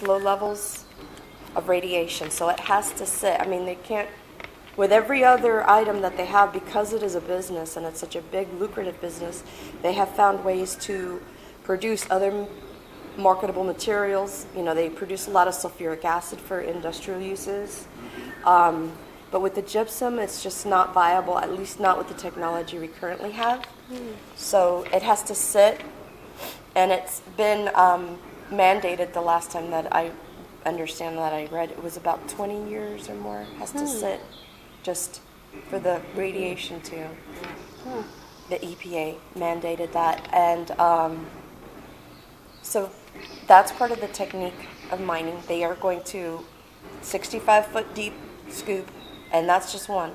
low levels of radiation, so it has to sit. I mean, they can't, with every other item that they have, because it is a business and it's such a big, lucrative business, they have found ways to produce other marketable materials. You know, they produce a lot of sulfuric acid for industrial uses. But with the gypsum, it's just not viable, at least not with the technology we currently have. So it has to sit, and it's been mandated the last time that I understand that I read, it was about 20 years or more, has to sit just for the radiation to. The EPA mandated that, and so that's part of the technique of mining. They are going to 65-foot deep scoop, and that's just one.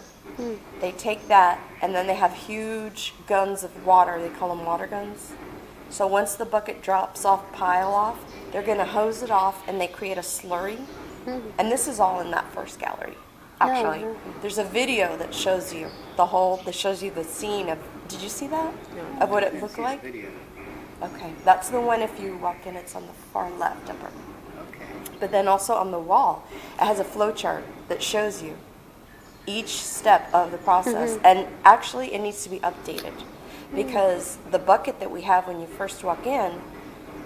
They take that, and then they have huge guns of water. They call them water guns. So once the bucket drops off, pile off, they're going to hose it off, and they create a slurry. And this is all in that first gallery, actually. There's a video that shows you that shows you the scene of, did you see that? Of what it looked like? Okay, that's the one if you walk in, it's on the far left upper. But then also on the wall, it has a flow chart that shows you each step of the process. And actually, it needs to be updated because the bucket that we have when you first walk in,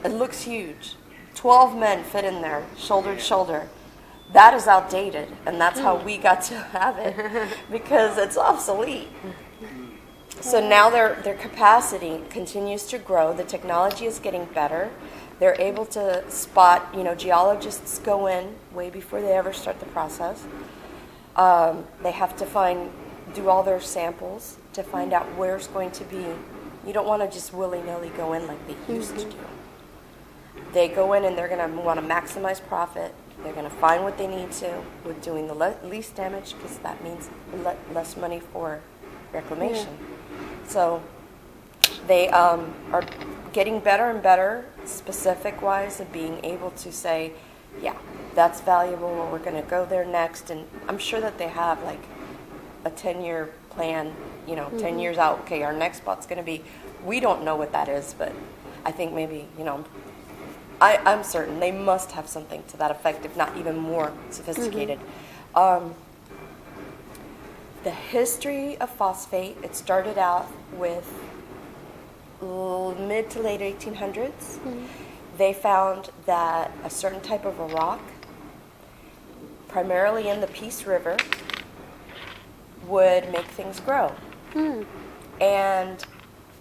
it looks huge. 12 men fit in there, shoulder to shoulder. That is outdated, and that's how we got to have it because it's obsolete. So now their capacity continues to grow. The technology is getting better. They're able to spot, geologists go in way before they ever start the process. They have to do all their samples to find out where it's going to be. You don't want to just willy-nilly go in like they used to do. They go in and they're going to want to maximize profit. They're going to find what they need to with doing the least damage because that means less money for reclamation. So they are getting better and better specific-wise of being able to say, yeah, that's valuable, or we're going to go there next. And I'm sure that they have like a 10-year plan, 10 years out. Okay, our next spot's going to be, we don't know what that is, but I think maybe, I'm certain they must have something to that effect, if not even more sophisticated. The history of phosphate, it started out with mid to late 1800s. They found that a certain type of a rock, primarily in the Peace River, would make things grow. And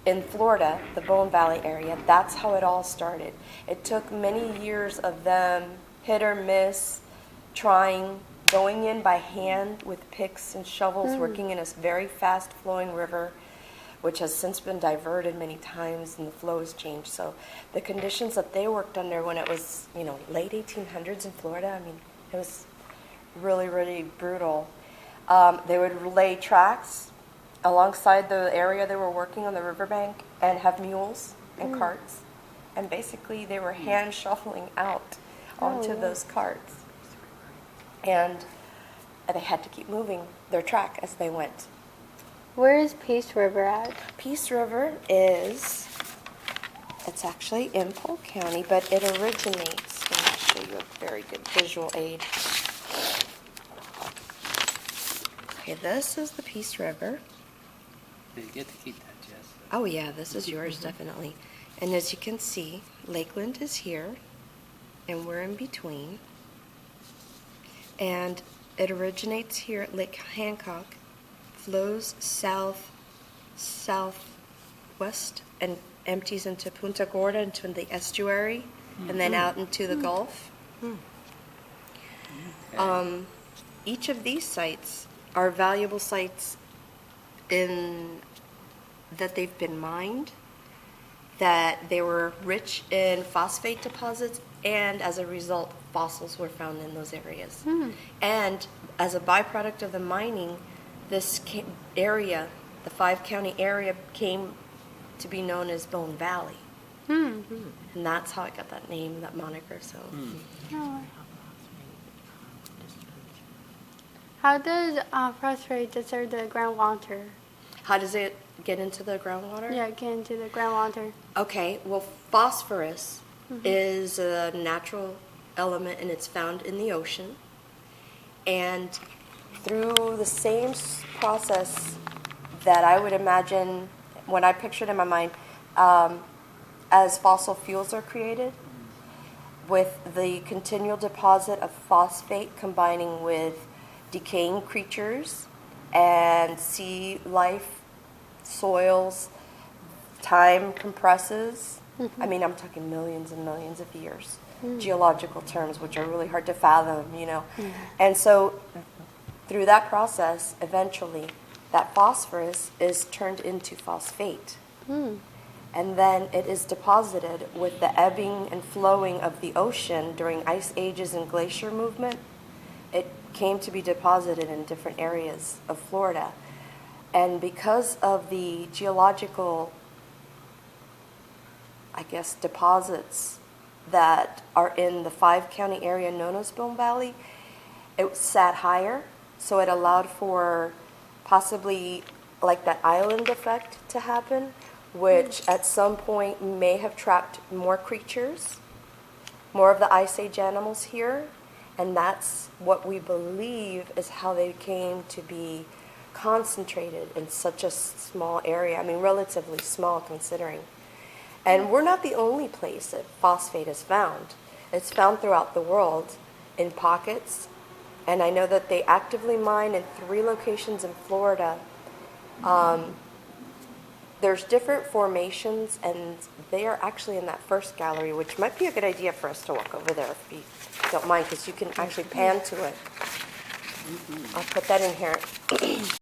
in Florida, the Bone Valley area, that's how it all started. It took many years of them hit or miss, going in by hand with picks and shovels, working in a very fast-flowing river, which has since been diverted many times, and the flow has changed. So the conditions that they worked under when it was, late 1800s in Florida, I mean, it was really, really brutal. They would lay tracks alongside the area they were working on the riverbank and have mules and carts. And basically they were hand shuffling out onto those carts. And they had to keep moving their track as they went. Where is Peace River at? Peace River it's actually in Polk County, but it originates, let me show you a very good visual aid. Okay, this is the Peace River. You get to keep that, Jess. Oh yeah, this is yours, definitely. And as you can see, Lakeland is here, and we're in between. And it originates here at Lake Hancock, flows southwest, and empties into Punta Gorda, into the estuary, and then out into the Gulf. Each of these sites are valuable sites in that they've been mined, that they were rich in phosphate deposits, and as a result, fossils were found in those areas. And as a byproduct of the mining, this area, the 5-county area, came to be known as Bone Valley. And that's how it got that name, that moniker. So. How does phosphate disturb the groundwater? How does it get into the groundwater? Yeah, get into the groundwater. Okay, well, phosphorus is a natural element, and it's found in the ocean. And through the same process that I would imagine when I pictured in my mind as fossil fuels are created, with the continual deposit of phosphate combining with decaying creatures and sea life, soils, time compresses. I mean, I'm talking millions and millions of years, geological terms, which are really hard to fathom, you know. And so through that process, eventually, that phosphorus is turned into phosphate. And then it is deposited with the ebbing and flowing of the ocean during ice ages and glacier movement. It came to be deposited in different areas of Florida. And because of the geological, I guess, deposits that are in the 5-county area known as Boone Valley, it sat higher, so it allowed for possibly like that island effect to happen, which at some point may have trapped more creatures, more of the Ice Age animals here, and that's what we believe is how they came to be concentrated in such a small area. I mean, relatively small considering. And we're not the only place that phosphate is found. It's found throughout the world in pockets, and I know that they actively mine in 3 locations in Florida. There's different formations, and they are actually in that first gallery, which might be a good idea for us to walk over there if you don't mind, because you can actually pan to it. I'll put that in here.